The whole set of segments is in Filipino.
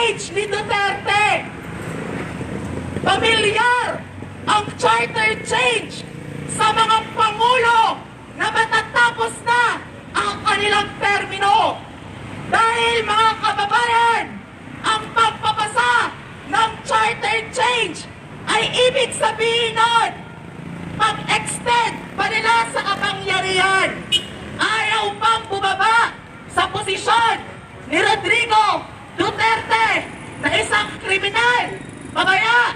change ni Duterte. Pamilyar ang charter change sa mga pangulo na matatapos na ang kanilang termino. Dahil mga kababayan, ang pagpapasa ng charter change ay ibig sabihin nun, pag-extend pa nila sa kapangyarihan. Ayaw pang bumaba sa posisyon ni Rodrigo Duterte na isang kriminal, mamaya,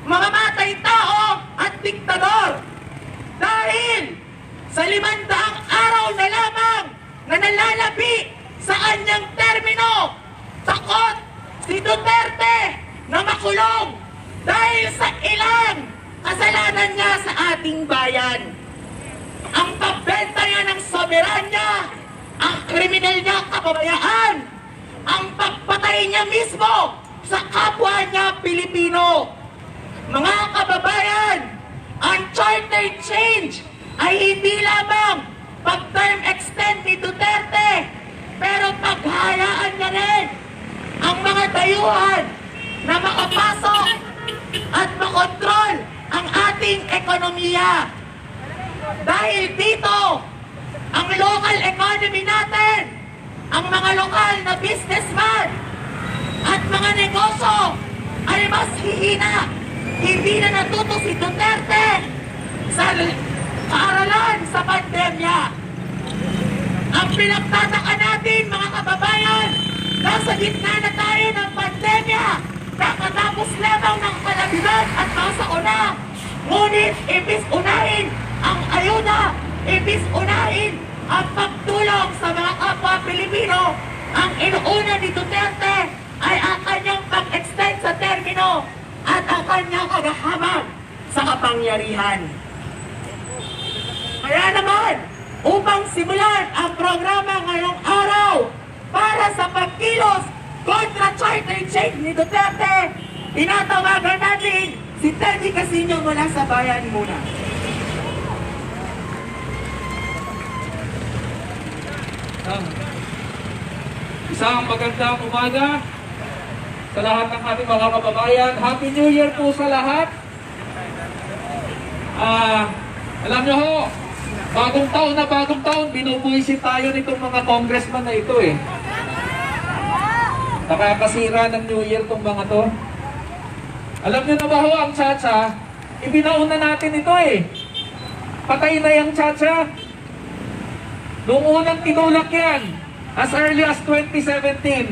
mamamatay tao at diktador. Dahil sa 500 araw na lamang na nalalabi sa kanyang termino, takot si Duterte na makulong dahil sa ilang kasalanan niya sa ating bayan. Ang pagbenta niya ng soberanya, ang kriminal niya kababayaan, ang pagpatay niya mismo sa kapwa niya Pilipino. Mga kababayan, ang charter change ay hindi lamang pag-term extend ni Duterte, pero paghayaan niya rin ang mga dayuhan na makapasok at makontrol ang ating ekonomiya. Dahil dito, ang local economy natin, ang mga lokal na businessman at mga negosyo ay mas hihina. Hindi na natuto si Duterte sa kaaralan sa pandemya. Ang pinagtataka natin, mga kababayan, nasa gitna na tayo ng pandemya, kakatapos lamang ng kalamidad at masauna. Ngunit, ibis unahin ang ayuda, ibis unahin ang pagtulong sa mga kapwa Pilipino, ang inuuna ni Duterte ay ang kanyang pag-extend sa termino at ang kanyang kagahamag sa kapangyarihan. Kaya naman, upang simulan ang programa ngayong araw para sa pagkilos kontra charter change ni Duterte, tinatawagan natin si Teddy Casino mula sa Bayan Muna. Isang magandang umaga sa lahat ng ating mga kababayan. Happy New Year po sa lahat. Alam nyo ho, bagong taon, binubuisit tayo nitong mga congressman na ito eh. Nakakasira ng New Year tong mga to. Alam nyo na ba ho, ang Chacha, ibinauna natin ito eh. Patay na yung Chacha. Noong unang tinulak yan, as early as 2017,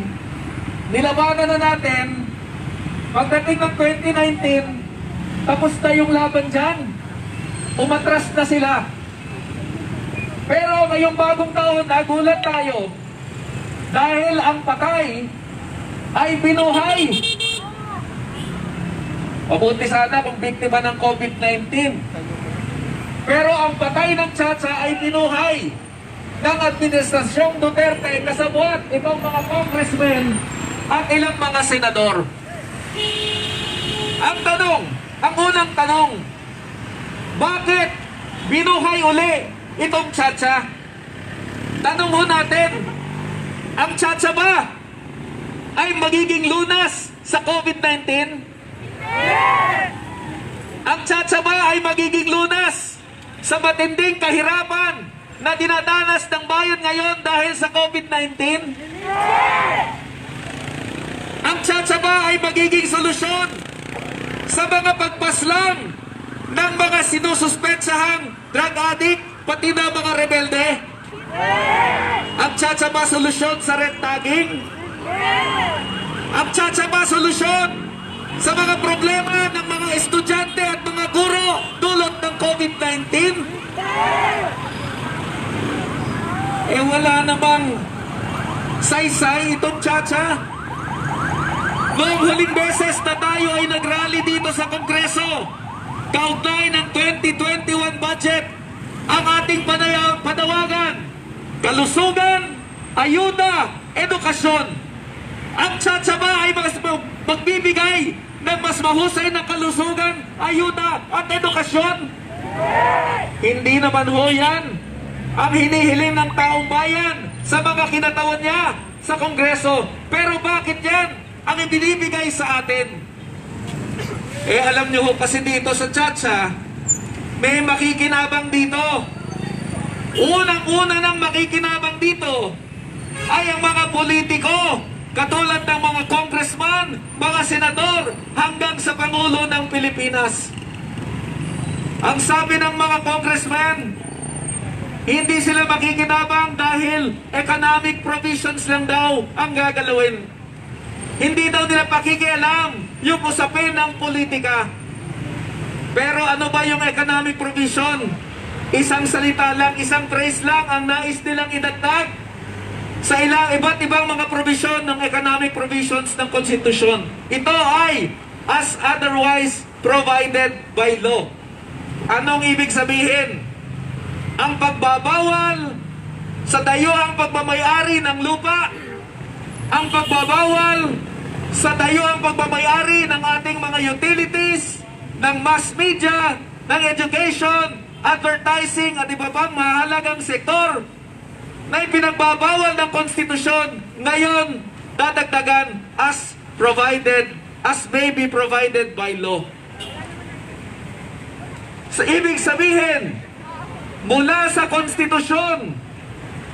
nilabanan na natin, pagdating ng 2019, tapos na yung laban dyan. Umatras na sila. Pero ngayong bagong taon, nagulat tayo dahil ang patay ay binuhay. Mabuti sana kung biktima ng COVID-19. Pero ang patay ng Chacha ay binuhay ng Administrasyong Duterte kasabwat itong mga congressmen at ilang mga senador. Ang unang tanong, bakit binuhay uli itong Chacha? Tanong ho natin, ang Chacha ba ay magiging lunas sa COVID-19? Ang Chacha ba ay magiging lunas sa matinding kahirapan na dinadanas ng bayan ngayon dahil sa COVID-19? Ang Chacha ba ay magiging solusyon sa mga pagpaslang ng mga sinususpetsahang drug addict, pati na mga rebelde? Ang Chacha ba solusyon sa red tagging? Ang Chacha ba solusyon sa mga problema ng mga estudyante at mga guro dulot ng COVID-19? Wala namang saysay itong Chacha. Noong huling beses na tayo ay nagrally dito sa Kongreso, kaugnay ng 2021 budget, ang ating panawagan, kalusugan, ayuda, edukasyon. Ang Chacha ba ay magbibigay ng mas mahusay na kalusugan, ayuda at edukasyon? Hindi naman ho yan ang hinihiling ng taong bayan sa mga kinatawan niya sa Kongreso. Pero bakit yan? ang ibinibigay sa atin. Alam nyo ho kasi dito sa Chacha, may makikinabang dito. Unang-una nang makikinabang dito ay ang mga politiko, katulad ng mga congressman, mga senador, hanggang sa Pangulo ng Pilipinas. Ang sabi ng mga congressman, hindi sila makikinabang dahil economic provisions lang daw ang gagalawin. Hindi daw nila pakikialam yung usapin ng politika. Pero ano ba yung economic provision? Isang salita lang, isang phrase lang ang nais nilang idagdag sa iba't ibang mga provision ng economic provisions ng konstitusyon. Ito ay as otherwise provided by law. Anong ibig sabihin? Ang pagbabawal sa dayuhang pagmamayari ng lupa, ang pagbabawal sa dayuhang pagmamayari ng ating mga utilities, ng mass media, ng education, advertising at iba pang mahalagang sektor na ipinagbabawal ng konstitusyon, ngayon dadagdagan as may be provided by law. So, ibig sabihin, mula sa konstitusyon,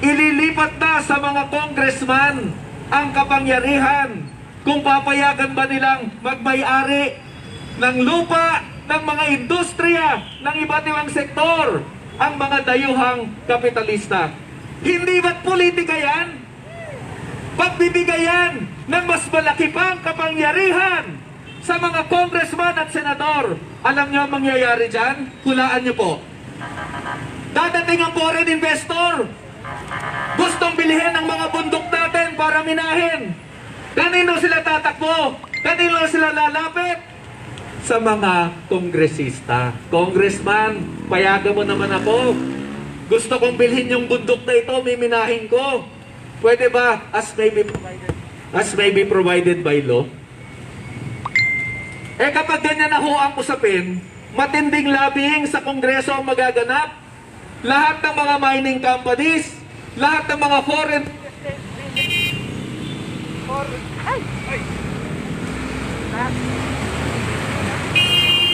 ililipat na sa mga congressman ang kapangyarihan kung papayagan ba nilang magmay-ari ng lupa, ng mga industriya, ng iba't ibang sektor, ang mga dayuhang kapitalista. Hindi ba't politika yan? Pagbibigayan ng mas malaki pang kapangyarihan sa mga congressman at senador. Alam nyo ang mangyayari dyan? Hulaan nyo po. Dadating ang foreign investor. Gustong bilhin ang mga bundok natin para minahin. Kanino sila tatakbo? Kanino sila lalapit? Sa mga kongresista. Congressman, payagan mo naman ako. Gusto kong bilhin yung bundok na ito, miminahin ko. Pwede ba as may be provided by law? Kapag ganyan na ho ang usapin, matinding lobbying sa Kongreso ang magaganap. Lahat ng mga mining companies, lahat ng mga foreign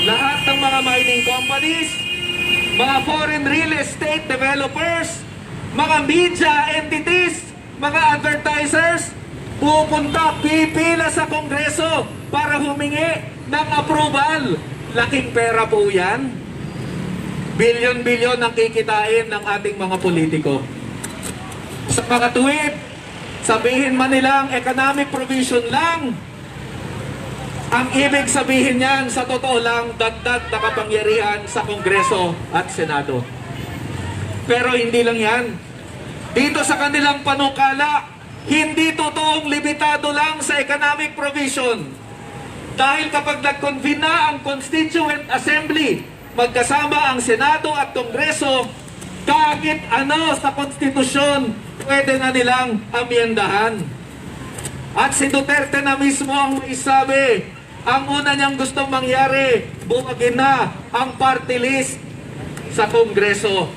lahat ng mga mining companies, mga foreign real estate developers, mga media entities, mga advertisers, pipila sa Kongreso para humingi ng approval. Laking pera po yan. Bilyon-bilyon ang kikitain ng ating mga politiko. Sa mga tweet, sabihin man nilang economic provision lang, ang ibig sabihin niyan, sa totoo lang, dagdag na kapangyarihan sa Kongreso at Senado. Pero hindi lang yan. Dito sa kanilang panukala, hindi totoong limitado lang sa economic provision. Dahil kapag nag-convene na ang Constituent Assembly, magkasama ang Senado at Kongreso, kahit ano sa Konstitusyon, pwede na nilang amyendahan. At si Duterte na mismo ang isabi, ang una niyang gustong mangyari, buwagin na ang party list sa Kongreso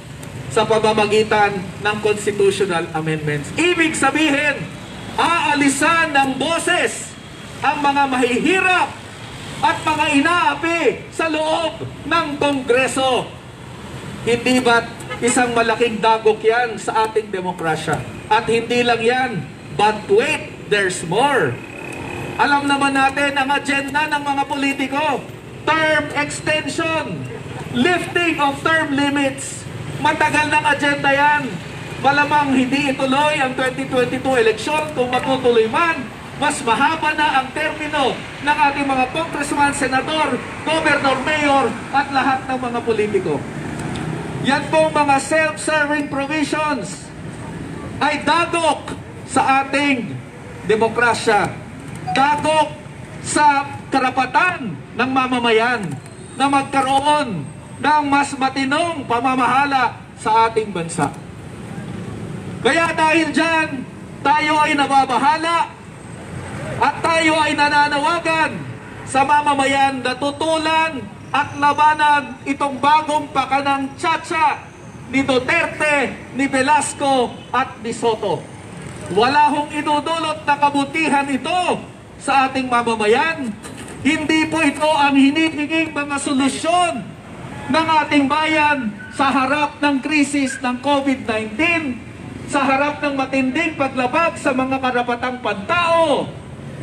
sa pamamagitan ng constitutional amendments. Ibig sabihin, aalisan ng boses ang mga mahihirap at mga inaapi sa loob ng Kongreso. Hindi ba't isang malaking dagok yan sa ating demokrasya? At hindi lang yan, but wait, there's more. Alam naman natin ang agenda ng mga politiko. Term extension, lifting of term limits. Matagal ng agenda yan. Malamang hindi ituloy ang 2022 eleksyon. Kung matutuloy man, mas mahaba na ang termino ng ating mga congressman, senador, governor, mayor, at lahat ng mga politiko. Yan pong mga self-serving provisions ay dagok sa ating demokrasya. Dagok sa karapatan ng mamamayan na magkaroon ng mas matinong pamamahala sa ating bansa. Kaya dahil dyan, tayo ay nababahala at tayo ay nananawagan sa mamamayan na tutulan at labanan itong bagong pakanang Chacha ni Duterte, ni Velasco at ni Soto. Wala hong idudulot na kabutihan ito sa ating mamamayan. Hindi po ito ang hinihinging mga solusyon ng ating bayan sa harap ng krisis ng COVID-19, sa harap ng matinding paglabag sa mga karapatang pantao,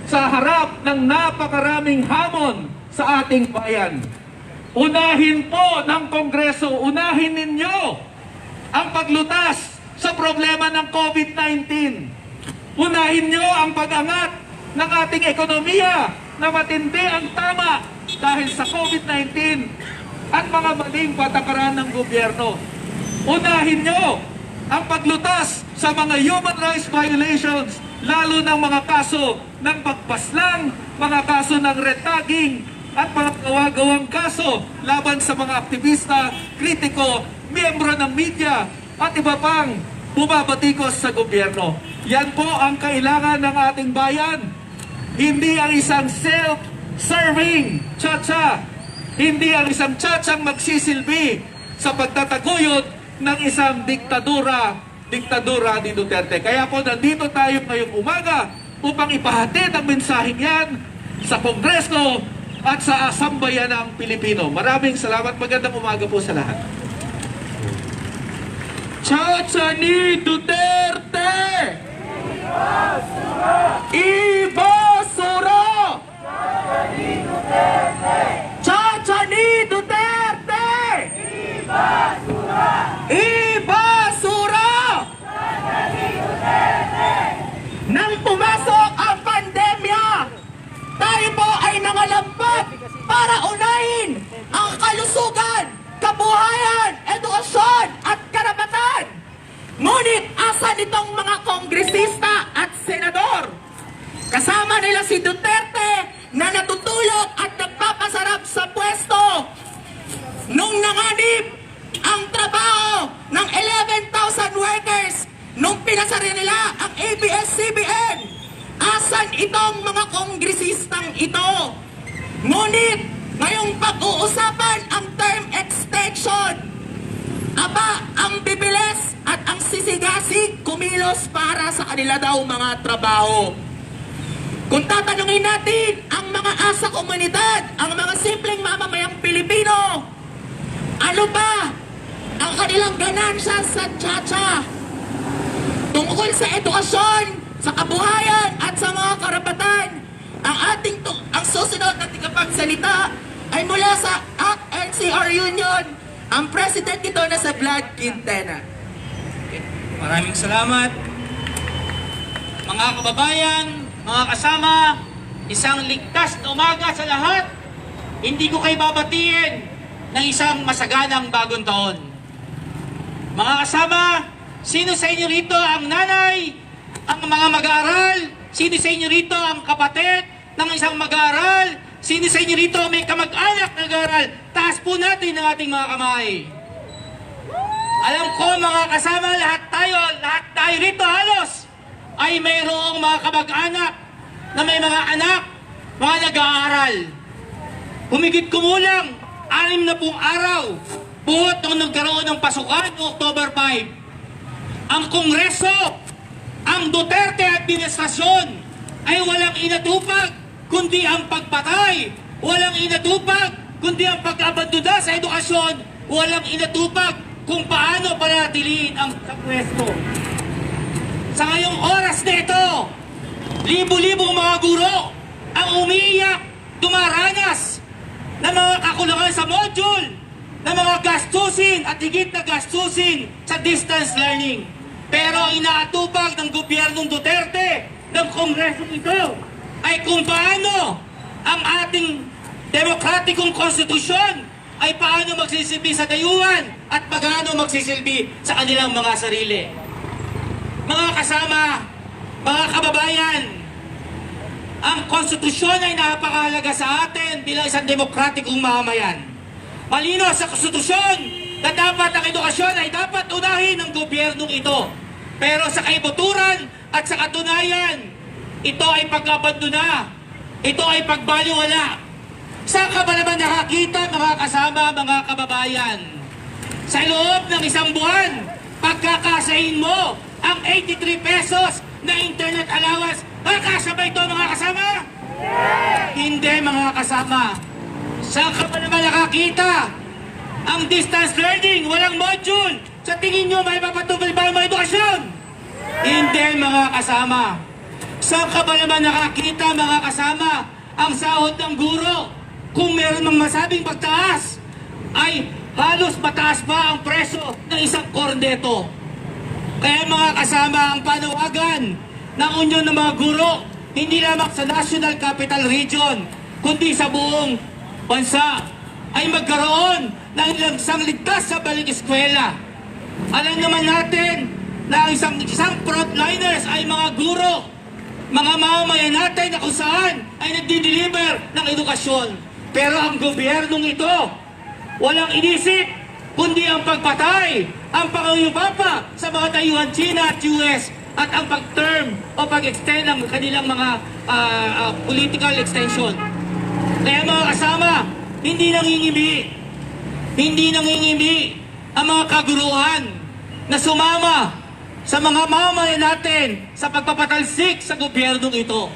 sa harap ng napakaraming hamon sa ating bayan. Unahin po ng Kongreso, unahin ninyo ang paglutas sa problema ng COVID-19. Unahin nyo ang pag-angat ng ating ekonomiya na matindi ang tama dahil sa COVID-19 at mga maling patakaran ng gobyerno. Unahin nyo ang paglutas sa mga human rights violations, lalo ng mga kaso ng pagpaslang, mga kaso ng red tagging, at mga gawa-gawang kaso laban sa mga aktivista, kritiko, miyembro ng media, at iba pang bumabatikos sa gobyerno. Yan po ang kailangan ng ating bayan. Hindi ang isang self-serving tsa-tsa. Hindi ang isang tsatsang magsisilbi sa pagtataguyod ng isang diktadura ni Duterte. Kaya po nandito tayo ngayong umaga upang ipahatid ang mensaheng yan sa Kongreso at sa sambayanang Pilipino. Maraming salamat. Magandang umaga po sa lahat. Tsa-tsa ni Duterte! Ibasura! Tsa-tsa ni Duterte! Ibasura! Nang pumasok ang pandemya, tayo po ay nangalampat para unahin ang kalusugan, kabuhayan, edukasyon at karapatan. Ngunit asan itong mga kongresista at senador? Kasama nila si Duterte na natutulog at nagpapasarap sa pwesto nung nanganib ang trabaho ng 11,000 workers nung pinasari nila ang ABS-CBN. Asan itong mga kongresistang ito? Ngunit ngayong pag-uusapan ang term extension, aba, ang bibilis at ang sisigasig kumilos para sa kanila daw mga trabaho. Kung tatanungin natin ang mga asa komunidad, ang mga simpleng mamamayang Pilipino, ano ba ang kanilang ganansya sa tsa-tsa tungkol sa edukasyon, sa kabuhayan at sa mga karapatan? Ang susunod na tigapagsalita ay mula sa NCR Union, ang president nito na sa Vlad Quintana. Maraming salamat. Mga kababayan, mga kasama, isang ligtas na umaga sa lahat. Hindi ko kayo babatiin ng isang masaganang bagong taon. Mga kasama, sino sa inyo rito ang nanay, ang mga mag-aaral? Sino sa inyo rito ang kapatid ng isang mag-aaral? Sino sa inyo rito may kamag-anak na nag-aaral? Taas po natin ang ating mga kamay. Alam ko mga kasama, lahat tayo rito halos ay mayroong mga kamag-anak na may mga anak, mga nag-aaral. Humigit kumulang 6 na pong araw buhat nung nagkaroon ng pasukan noong October 5. Ang Kongreso, ang Duterte administrasyon ay walang inatupag kundi ang pagpatay, walang inatupag kundi ang pag-abandona sa edukasyon, walang inatupag kung paano panatiliin ang pwesto. Sa ngayong oras na ito, libo-libong mga guro ang umiiyak, dumaranas ng mga kakulangan sa module, ng mga gastusin at higit na gastusin sa distance learning. Pero inaatupag ng gobyernong Duterte, ng Kongreso ito, ay kung paano ang ating demokratikong konstitusyon ay paano magsisilbi sa dayuhan at paano magsisilbi sa kanilang mga sarili. Mga kasama, mga kababayan, ang konstitusyon ay napakahalaga sa atin bilang isang demokratikong mamamayan. Malino sa konstitusyon na dapat ang edukasyon ay dapat unahin ng gobyernong ito. Pero sa kaibuturan at sa katunayan, ito ay pag-abandona, ito ay pagbaliwala. Saan ka ba naman nakakita, mga kasama, mga kababayan? Sa loob ng isang buwan, pagkakasahin mo ang 83 pesos na internet allowance, makakasya ba ito, mga kasama? Hindi mga kasama. Saan ka pa naman nakakita? Ang distance learning, walang module. Sa tingin nyo, may papatupad ba ang mga edukasyon? Hindi mga kasama. Saan ka ba naman nakakita mga kasama ang sahod ng guro? Kung meron mang masabing pagtaas, ay halos mataas pa ang presyo ng isang korneto. Kaya mga kasama, ang panawagan ng Union ng mga Guro, hindi lamang sa National Capital Region, kundi sa buong bansa, ay magkaroon ng isang ligtas sa balik eskwela. Alam naman natin na ang isang frontliners ay mga guro, mga mamamayan natin na kung saan ay nagdi-deliver ng edukasyon. Pero ang gobyernong ito, walang inisip, kundi ang pagpatay, ang pangangipapa sa mga tayuhan China at US, at ang pag-term o pag-extend ng kanilang mga political extension. Kaya mga kasama, hindi nangingimi ang mga kaguruan na sumama sa mga mamamayan natin sa pagpapatalsik sa gobyernong ito.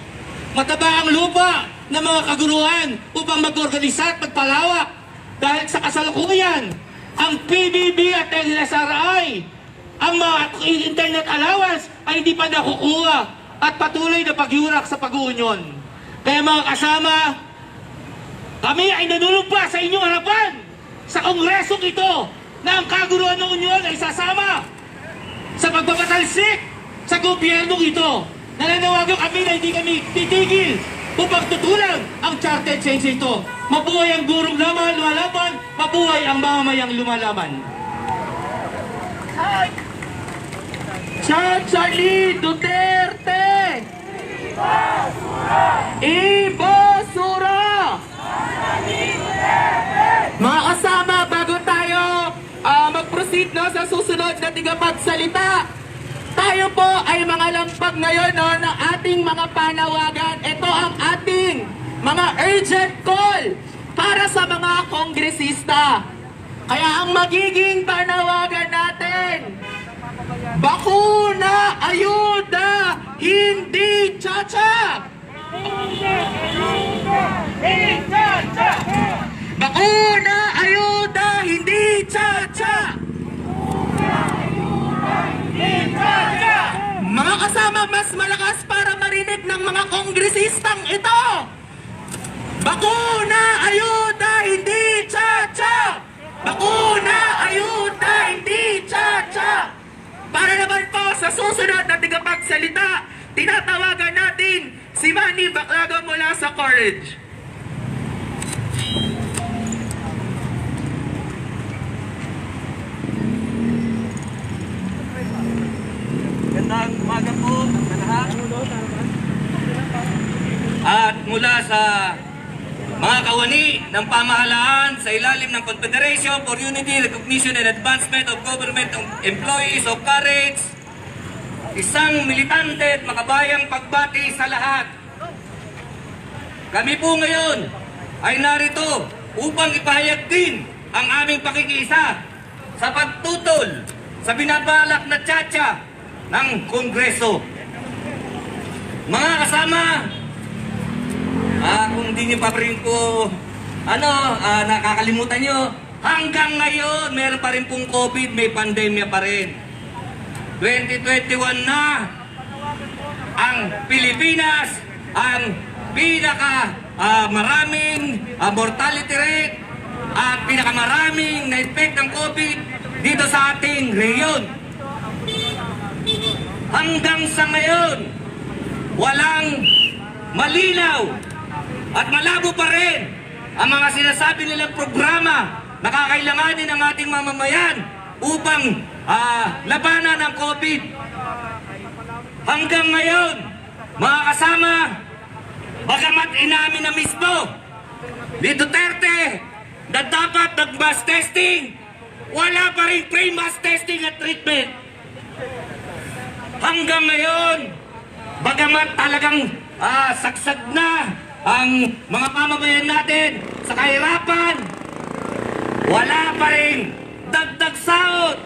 Mataba ang lupa ng mga kaguruan upang mag-organisa at magpalawak dahil sa kasalukuyan, ang PBB at NSRI, ang mga internet allowance ay hindi pa nakukuha at patuloy na pagyurak sa pag-uunyon. Kaya mga kasama, kami ay nanunumpa sa inyong harapan sa kongresong ito na ang kaguruan ng Unyon ay sasama sa pagpapatalsik sa gobyernong ito. Nananawagan kami na hindi kami titigil upang tutulan ang charter change ito. Mabuhay ang gurong lumalaban, mabuhay ang mamamayang lumalaban. Charlie Duterte! Ibosura! Mga kasama, bago tayo mag-proceed sa susunod na tigapagsalita, tayo po ay mga lampag ngayon ng ating mga panawagan. Ito ang ating mga urgent call para sa mga kongresista. Kaya ang magiging panawagan natin, bakuna, ayuda, hindi tsa-tsa! Bakuna, ayuda, hindi tsa-tsa! Mga kasama, mas malakas para marinig ng mga kongresistang ito! Bakuna, ayuda, hindi tsa-tsa! Bakuna, ayuda, hindi tsa-tsa! Para naman po sa susunod na tigapagsalita, tinatawagan natin si Manny Baclaga mula sa Courage. Magandang umaga po sa lahat. At mula sa mga kawani ng pamahalaan sa ilalim ng Confederation for Unity, Recognition and Advancement of Government Employees of Courage, isang militante at makabayang pagbati sa lahat. Kami po ngayon ay narito upang ipahayag din ang aming pakikiisa sa pagtutol sa binabalak na tsa-tsa ng Kongreso. Mga kasama, kung hindi nyo pa rin po nakakalimutan nyo, hanggang ngayon meron pa rin pong COVID, may pandemya pa rin. 2021 na ang Pilipinas ang pinaka maraming mortality rate at pinakamaraming na-effect ng COVID dito sa ating rehiyon. Hanggang sa ngayon, walang malinaw at malabo pa rin ang mga sinasabi nilang programa na kakailanganin ng ating mamamayan upang labanan ang COVID. Hanggang ngayon, mga kasama, bagamat inamin na mismo ni Duterte na dapat mag-mass testing, wala pa rin pre-mass testing at treatment. Hanggang ngayon, bagamat talagang sagsag na ang mga mamamayan natin sa kahirapan, wala pa rin dagdag sahod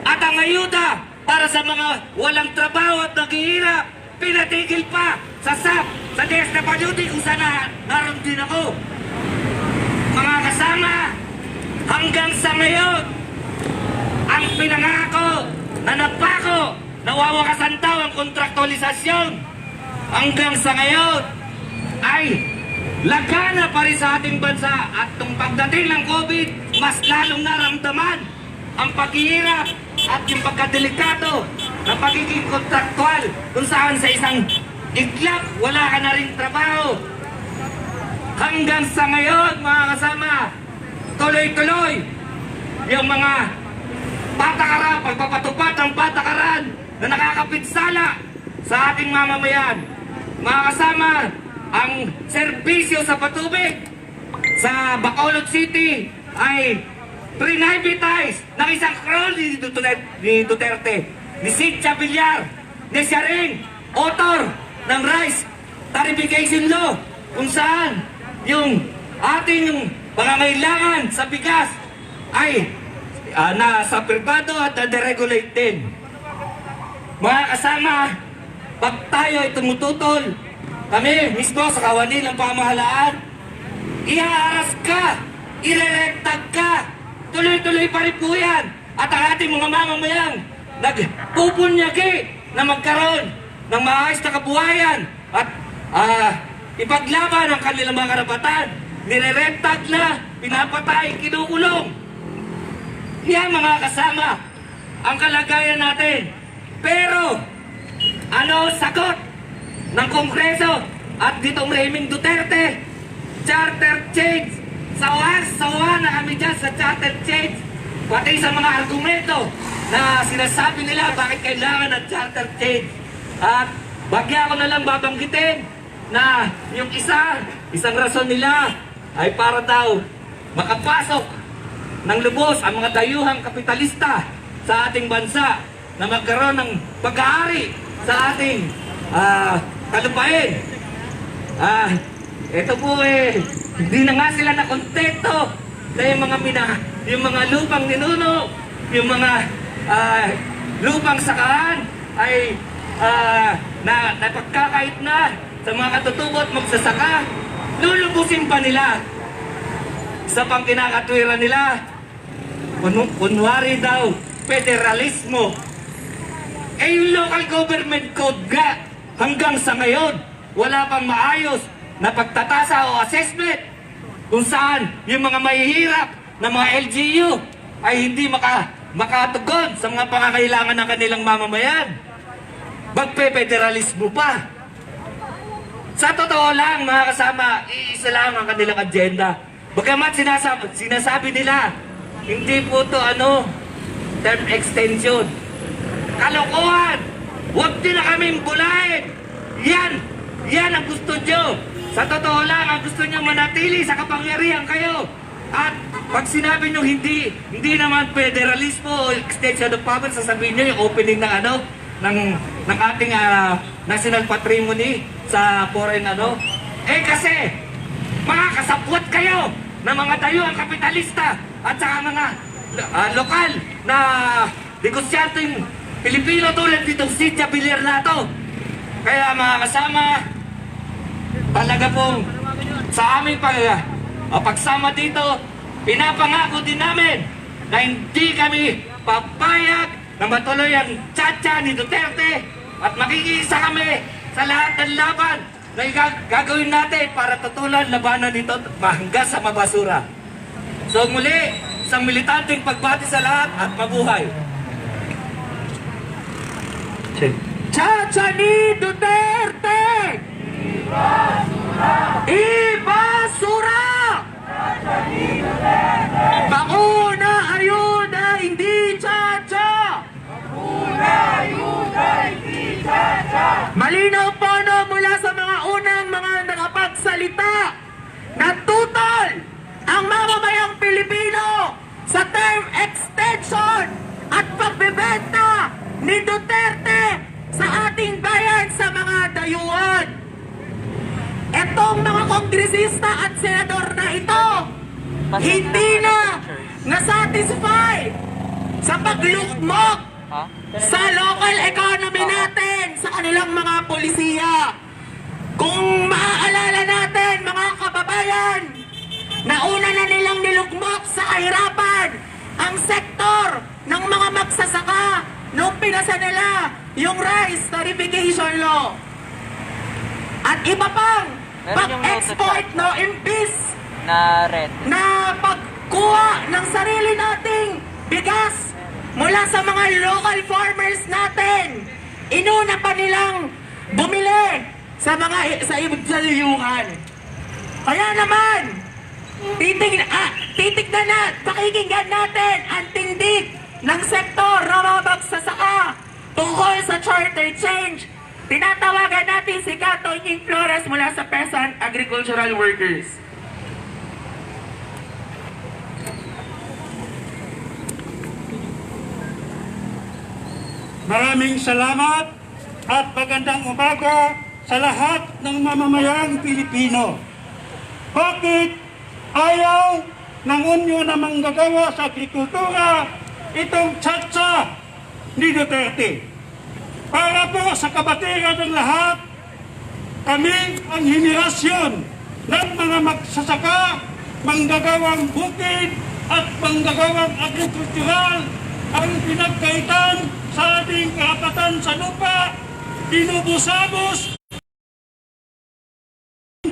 at ang ayuda para sa mga walang trabaho at naghihirap, pinatigil pa sa SAP sa DSWD kung saan naroon din ako. Mga kasama, hanggang sa ngayon, ang pinangako na napako, nawawakasan daw ang kontraktualisasyon. Hanggang sa ngayon, ay lagana pa rin sa ating bansa at nung pagdating ng COVID, mas lalong naramdaman ang paghihirap at yung pagkadelikado ng pagiging kontraktual kung saan sa isang iglap wala ka na rin trabaho. Hanggang sa ngayon, mga kasama, tuloy-tuloy yung mga patakaran, pagpapatupad ng patakaran na nakakapinsala sa ating mamamayan. Mga kasama, ang serbisyo sa patubig sa Bacolod City ay prinivatize ng isang krol ni Duterte, ni Cynthia Villar, ni siya rin, author ng Rice Tarification Law, kung saan yung ating pangangailangan sa bigas ay nasa privado at na-deregulate din. Mga kasama, pag tayo ay tumututol, kami mismo sa kawani ng pamahalaan, ihaaras ka, irerektag ka, tuloy-tuloy pa rin po yan. At ang ating mga mamamayang nagpupunyagi na magkaroon ng maayos na kabuhayan at ipaglaban ang kanilang mga karapatan, nirerektag na, pinapatay, kinukulong. Yan mga kasama, ang kalagayan natin. Pero, ano sagot ng Kongreso at ditong rehimeng Duterte? Charter change. Sawa na kami dyan sa charter change. Pati sa mga argumento na sinasabi nila bakit kailangan ng charter change. At bagya ko na lang babanggitin na yung isang rason nila ay para daw makapasok ng lubos ang mga dayuhang kapitalista sa ating bansa na magkaroon ng pag-aari sa ating kalupain. Ito po hindi na nga sila nakontento na yung mga lupang ninuno, yung mga lupang sakahan ay napagkakait na sa mga katutubo at magsasaka. Lulubusin pa nila sa pang kinakatwiran nila. Kunwari daw, federalismo. Yung local government code nga, hanggang sa ngayon, wala pang maayos na pagtatasa o assessment kung saan yung mga mahihirap na mga LGU ay hindi makatugon sa mga pangangailangan ng kanilang mamamayan. Magpe-federalismo pa. Sa totoo lang, mga kasama, iisa lang ang kanilang agenda. Bagamat sinasabi nila, hindi po to term extension. Kalokohan! Huwag din na kaming bulahin! Yan ang gusto nyo! Sa totoo lang, ang gusto nyo manatili sa kapangyarihan kayo! At pag sinabi nyo hindi naman federalismo o extension of power, sasabihin nyo yung opening ng ating national patrimony sa foreign kasi mga kasabwat kayo na mga dayuhang kapitalista at saka mga lokal na negosyanteng Pilipino tulad ditong Cynthia Villar na to. Kaya mga kasama, talaga pong sa aming pagsama dito, pinapangako din namin na hindi kami papayag na matuloy ang tsa-tsa ni Duterte at makikisa kami sa lahat ng laban na gagawin natin para tutulan labanan nito hanggang sa mabasura. So muli, isang militanteng pagbati sa lahat at mabuhay. Tsa-tsa ni Duterte! Ibasura! Bakuna ayuda, hindi tsa-tsa! Malinaw po mula sa mga unang mga nakapagsalita na tutol ang mamamayang Pilipino sa term extension at pagbebenta ni Duterte sa ating bayan sa mga dayuhan. Etong mga kongresista at senador na ito hindi na nasatisfy sa paglukmok sa local economy natin sa kanilang mga polisiya. Kung maaalala natin, mga kababayan, nauna na nilang nilugmok sa kahirapan ang sektor ng mga magsasaka nung pinasa nila yung rice tarification law. At iba pang pag-export, no, imbis na red. na pagkuha ng sarili nating bigas mula sa mga local farmers natin, inuna pa nilang bumili sa mga sa liyuhan. Kaya naman, titignan at pakikinggan natin ang tindig ng sektor na mga magsasaka tungkol sa charter change. Tinatawagan natin si Kato Inying Flores mula sa Peasant Agricultural Workers. Maraming salamat at magandang umaga sa lahat ng mamamayang Pilipino. Bakit ayaw ng unyo na manggagawa sa agrikultura itong tsa-tsa ni Duterte? Para po sa kabatiran ng lahat, kami ang henerasyon ng mga magsasaka, manggagawang bukid at manggagawang agrikultural ang pinagkaitan sa ating karapatan sa lupa, binubusabos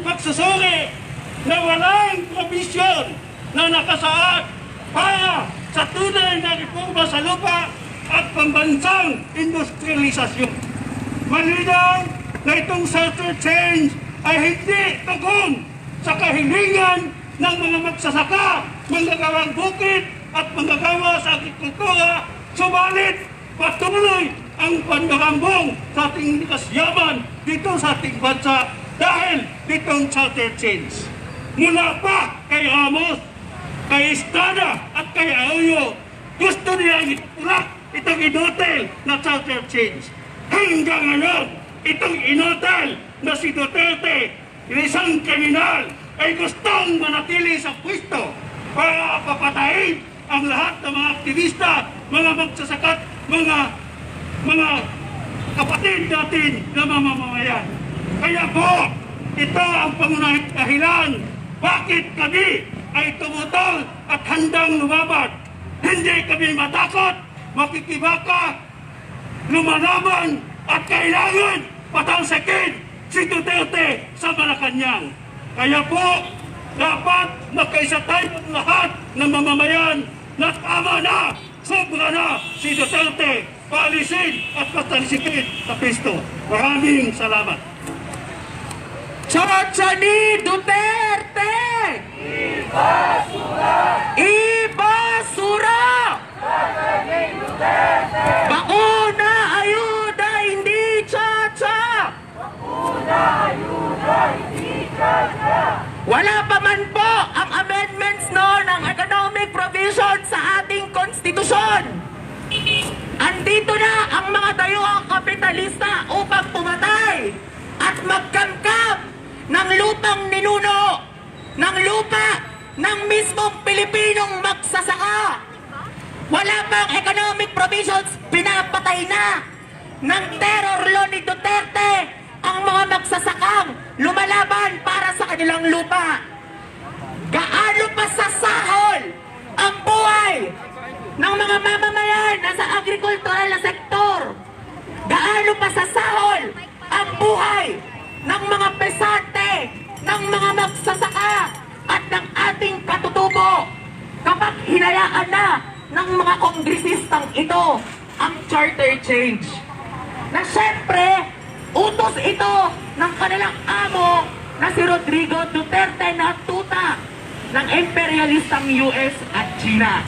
pagsusuri na walang provisyon na nakasaad para sa tunay na reforma sa lupa at pambansang industrialisasyon. Malinaw na itong charter change ay hindi tugon sa kahilingan ng mga magsasaka, manggagawang bukid at manggagawa sa agrikultura, subalit patuloy ang pandarambong sa ating likas yaman dito sa ating bansa dahil ditong charter change. Mula pa kay Ramos, kay Estrada at kay Arroyo, gusto nilang itulak itong inotel na charter change. Hanggang ngayon, itong inotel na si Duterte, isang kriminal, ay gustong manatili sa pwesto para papatayin ang lahat ng mga aktivista, mga magsasakat, mga kapatid natin na mamamayan. Kaya po, ito ang pangunahing dahilan bakit kami ay tumutol at handang lumaban. Hindi kami matakot, makikibaka, lumalaban at kailangan patalsikin si Duterte sa Malacanang. Kaya po, dapat magkaisa tayo lahat ng mamamayan na tama na, sobra na si Duterte, paalisin at patalsikin sa pisto. Maraming salamat. Tsa-tsa ni Duterte! Ibasura! Ibasura! Tsa-tsa ni Duterte! Bakuna, ayuda, hindi tsa-tsa! Bakuna, ayuda, hindi tsa-tsa! Wala pa man po ang amendments ng economic provision sa ating konstitusyon. Andito na ang mga dayuhang kapitalista upang pumatay at magkamkam ng lupang ninuno, ng lupa ng mismong Pilipinong magsasaka. Wala pang economic provisions, pinapatay na ng terror law ni Duterte ang mga magsasakang lumalaban para sa kanilang lupa. Gaano pa sasahol ang buhay ng mga mamamayan na sa agrikultural na sektor? Gaano pa sasahol ang buhay ng mga pesante, ng mga magsasaka at ng ating katutubo kapag hinayaan na ng mga kongresistang ito ang charter change? Na syempre, utos ito ng kanilang amo na si Rodrigo Duterte na tuta ng imperialistang US at China.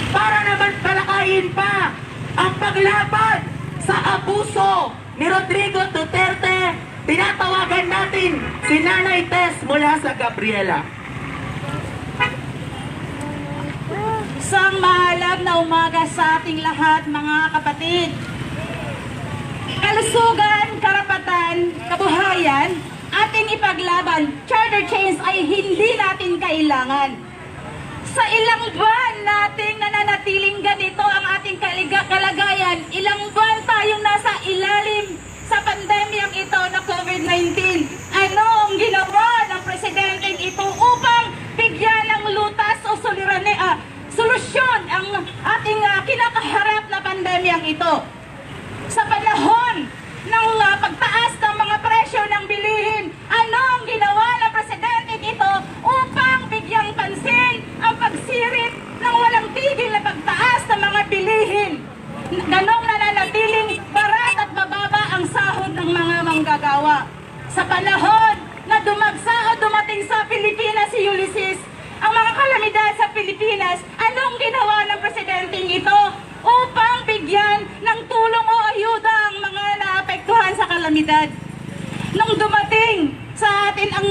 Para naman talakayin pa ang paglaban sa abuso ni Rodrigo Duterte, tinatawagan natin si Nanay Tess mula sa Gabriela. Isang maalam na umaga sa ating lahat, mga kapatid. Kalusugan, karapatan, kabuhayan, ating ipaglaban. Charter change ay hindi natin kailangan. Sa ilang buwan nating nananatiling ganito ang ating kalagayan, ilang buwan tayong nasa ilalim sa pandemyang ito na COVID-19. ang ating kinakaharap na pandemyang ito. Sa panahon ng pagtaas ng mga presyo ng bilihin, ano ang ginawa ng presidente ito upang bigyang pansin ang pagsirit ng walang tigil na pagtaas ng mga bilihin? Ganong nananatiling barat at mababa ang sahod ng mga manggagawa. Sa panahon na dumagsa o dumating sa Pilipinas si Ulysses, ang mga kalamidad sa Pilipinas, anong ginawa ng presidenteng ito upang bigyan ng tulong o ayuda ang mga naapektuhan sa kalamidad? Nung dumating sa atin ang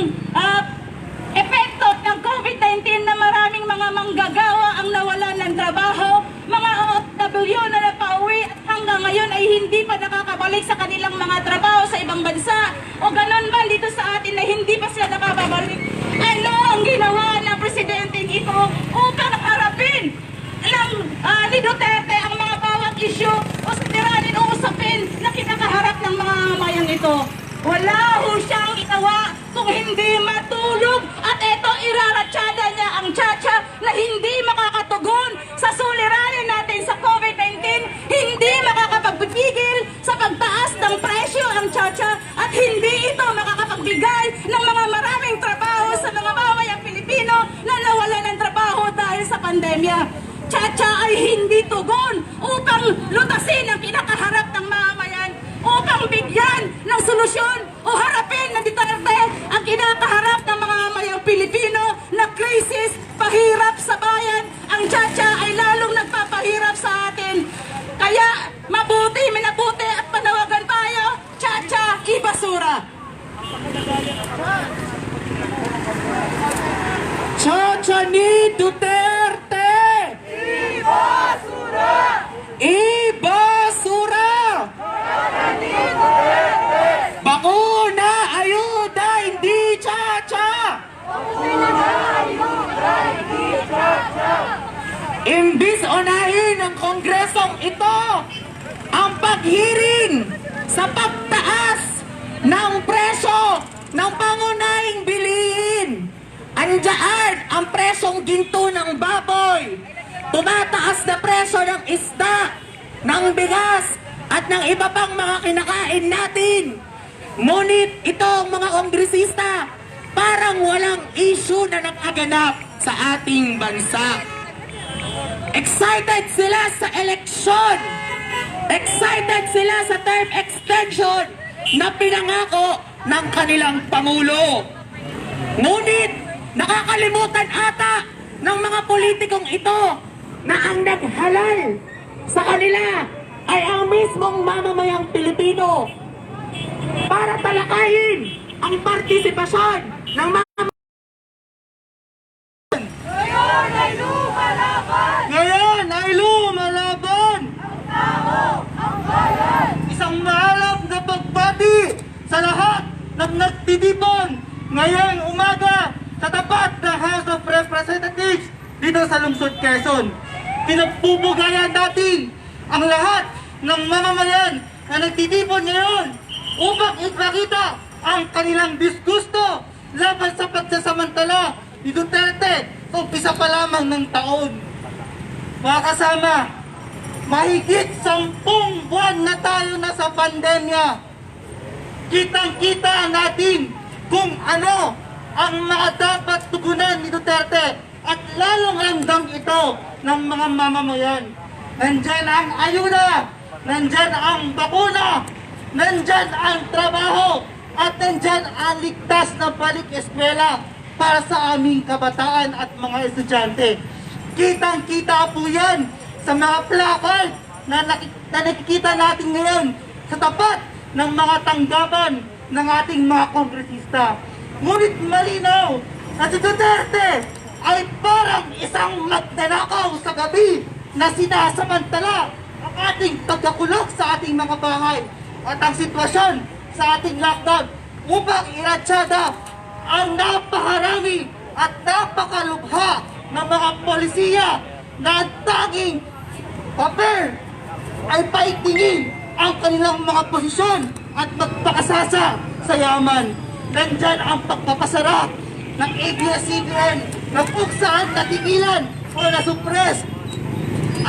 epekto ng COVID-19 na maraming mga manggagawa ang nawalan ng trabaho, mga OFW na napauwi at hanggang ngayon ay hindi pa nakakabalik sa kanilang mga trabaho sa ibang bansa, o ganon man dito sa atin na hindi pa sila nakababalik. Ano ang ginawa ng presidenteng ito upang harapin ni Duterte ang mga bawat issue o suliranin o usapin na kinakaharap ng mga mamayang ito? Wala ho siyang ginawa kung hindi matulog, at ito iraratsyada niya ang tiyatsa na hindi makakatugon sa suliranin natin sa COVID-19, hindi makakapagpipigil sa pagtaas ng presyo ang tiyatsa, at hindi ito makakapagbigay ng mga maraming trabaho sa mga mamayang Pilipino na nawalan ng trabaho dahil sa pandemya. Tiyatsa ay hindi tugon upang lutasin ang kinakaharap ng mamamayan, upang bigyan ng solusyon o harapin ng Duterte ang kinakaharap ng mga mamayang Pilipino na krisis, pahirap sa bayan. Ang tiyatsa ay lalong nagpapahirap sa atin. Kaya mabuti, minabuti at panawagan tayo, tiyatsa, ibasura. Tiyatsa ni Duterte! Ibasura! Ibasura! Bakuna, ayuda, hindi tiyatsa! Imbis unahin ng kongresong ito ang paghiring sa pagtaas ng presyo ng pangunahing bilihin, andyan ang presyong ginto ng baboy, tumataas na presyo ng isda, ng bigas, at ng iba pang mga kinakain natin. Ngunit itong mga kongresista parang walang issue na nakaganap sa ating bansa. Excited sila sa eleksyon. Excited sila sa term extension na pinangako ng kanilang Pangulo. Ngunit nakakalimutan ata ng mga politikong ito na ang naghalal sa kanila ay ang mismong mamamayang Pilipino para talakayin ang partisipasyon ng mga Ngayon ay lumalaban! Isang mahalap na pagbati sa lahat ng nagtitipon ngayong umaga sa tapat ng House of Representatives dito sa lungsod Quezon. Pinagpupugayan natin ang lahat ng mamamayan na nagtitipon ngayon upang ipakita ang kanilang disgusto laban sa pagsasamantala ni Duterte sa umpisa pa lamang ng taon. Mga kasama, mahigit 10 buwan na tayo na sa pandemya. Kitang-kita natin kung ano ang mga dapat tugunan ni Duterte at lalong ramdam ito ng mga mamamayan. Nandyan ang ayuda, nandyan ang bakuna, nandyan ang trabaho, at nandyan ang ligtas na balik eskwela para sa aming kabataan at mga estudyante. Kitang-kita po yan sa mga placard na nakikita natin ngayon sa tapat ng mga tanggapan ng ating mga kongresista. Ngunit malinaw na si Duterte ay parang isang magnanakaw sa gabi na sinasamantala ang ating pagkakulong sa ating mga bahay at ang sitwasyon sa ating lockdown upang iratsyada ang napakarami at napakalubha ng mga polisiya na ang tanging papel ay paigtingin ang kanilang mga posisyon at magpakasasa sa yaman. Nandyan ang pagpapasara ng ABS-CBN na kung saan natigilan o nasupres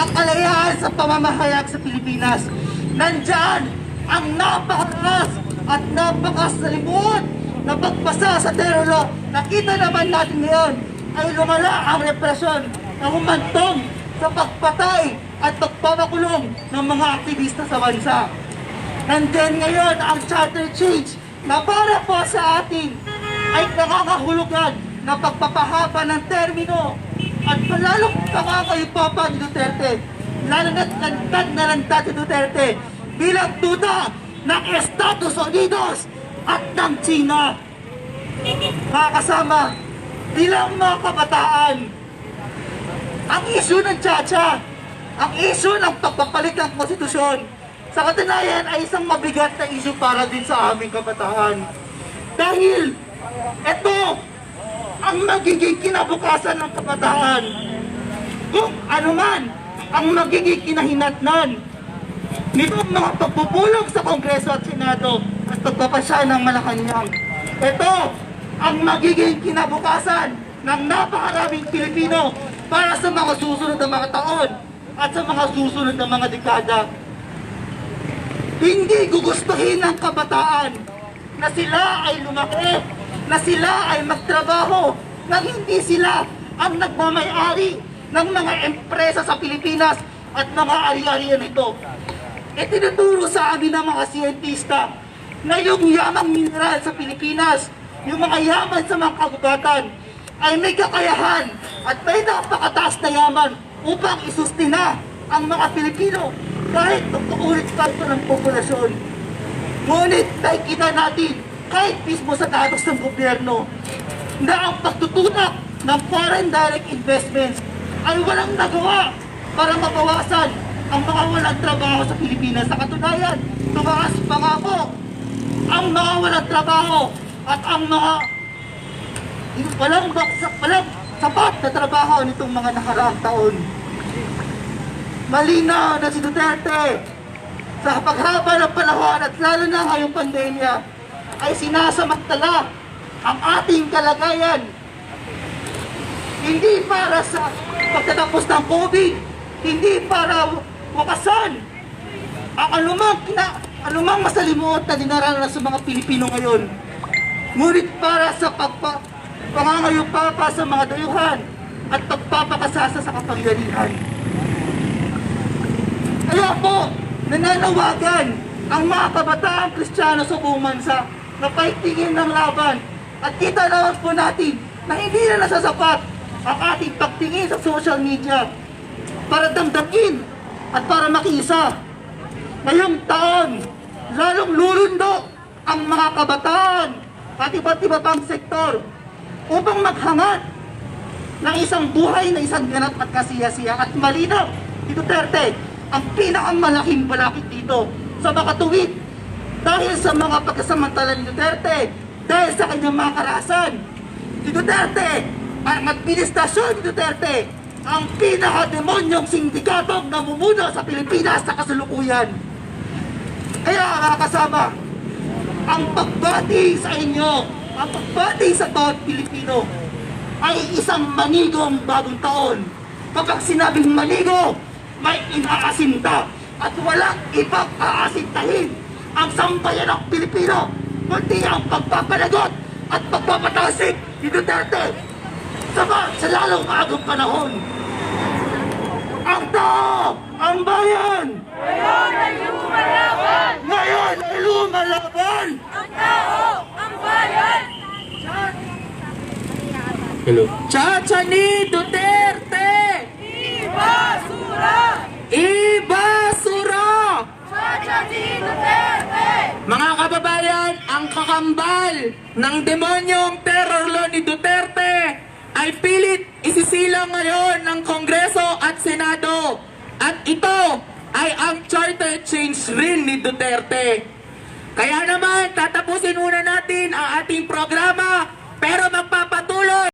ang kalayaan sa pamamahayag sa Pilipinas. Nandyan ang napakaras at napakasalimuot na pagpasa sa terror law. Nakita naman natin ngayon ay lumala ang represyon na humantong sa pagpatay at pagpapakulong ng mga aktivista sa bansa. Nandyan ngayon ang charter change na para po sa atin ay nangangahulugan na pagpapahaba ng termino at lalong pangangayupapa ni Duterte. Lalo na't lantad na lantad si Duterte bilang duda ng Estados Unidos at ng China. Mga kasama, bilang mga kabataan, ang issue ng Chacha, ang issue ng pagpapalit ng konstitusyon, sa katunayan ay isang mabigat na issue para din sa aming kabataan. Dahil ito ang magiging kinabukasan ng kabataan. Kung ano man ang magiging kinahinatnan nitong mga pagpupulong sa Kongreso at Senado at pagpapasya ng Malacanang. Ito ang magiging kinabukasan ng napakaraming Pilipino para sa mga susunod na mga taon at sa mga susunod na mga dekada. Hindi gugustuhin ng kabataan na sila ay lumaki, na sila ay magtrabaho, na hindi sila ang nagmamayari ng mga empresa sa Pilipinas at mga ari-arian nito. Itinuturo sa amin ng mga siyentista na yung yamang mineral sa Pilipinas, yung mga yaman sa mga kagubatan, ay may kakayahan at may napakataas na yaman upang isustina ang mga Pilipino kahit magpaulit kanto ng populasyon. Ngunit nakikita natin kahit mismo sa datos ng gobyerno na ang pagtutunak ng foreign direct investments ay walang nagawa para mabawasan ang mga walang trabaho sa Pilipinas. Sa katunayan, tumaas pa nga po ang mga walang trabaho at ang mga walang sapat na trabaho nitong mga nakaraang taon. Malinaw na si Duterte sa paghaba ng panahon at lalo na ngayong pandemya ay sinasamantala ang ating kalagayan hindi para sa pagtatapos ng COVID, hindi para wakasan ang anumang masalimuot na dinaranas sa mga Pilipino ngayon, ngunit para sa pangangayupapa sa mga dayuhan at pagpapakasasa sa kapangyarihan. Kaya po, nananawagan ang mga kabataang Kristiyano sa buong bansa na paitingin ng laban. At kita naman po natin na hindi na nasasapat ang ating pagtingin sa social media para damdamin at para makiisa. Ngayong taon, lalong lulundo ang mga kabataan at iba't iba pang sektor upang maghangad ng isang buhay na isang ganap at kasiyasiya. At malinaw, si Duterte ang pinakamalaking balakid dito sa makatuwid dahil sa mga pagkasamantala ni Duterte, dahil sa kanyang mga karahasan. Si Duterte, ang administrasyon ni Duterte, ang pinakademonyong sindikatong namumuno sa Pilipinas sa kasalukuyan. Kaya mga kasama, ang pagbati sa inyo, ang pagbati sa bawat Pilipino ay isang manigong bagong taon. Kapag sinabing manigo, may inaasinta at walang ibang aasintahin ang sambayan ng Pilipino, kundi ang pagpapalagot at pagpapatasik ni Duterte sa lalong maagang panahon. Ang tao, ang bayan, ngayon ay lumalaban! Ngayon ay lumalaban! Ang tao, ang bayan! Hello. Chacha ni Duterte! Ibasura! Ibasura! Chacha ni Duterte! Mga kababayan, ang kakambal ng demonyong terror law ni Duterte ay pilit isisilang ngayon ng Kongreso at Senado. At ito ay ang charter change rin ni Duterte. Kaya naman, tatapusin muna natin ang ating programa, pero magpapatuloy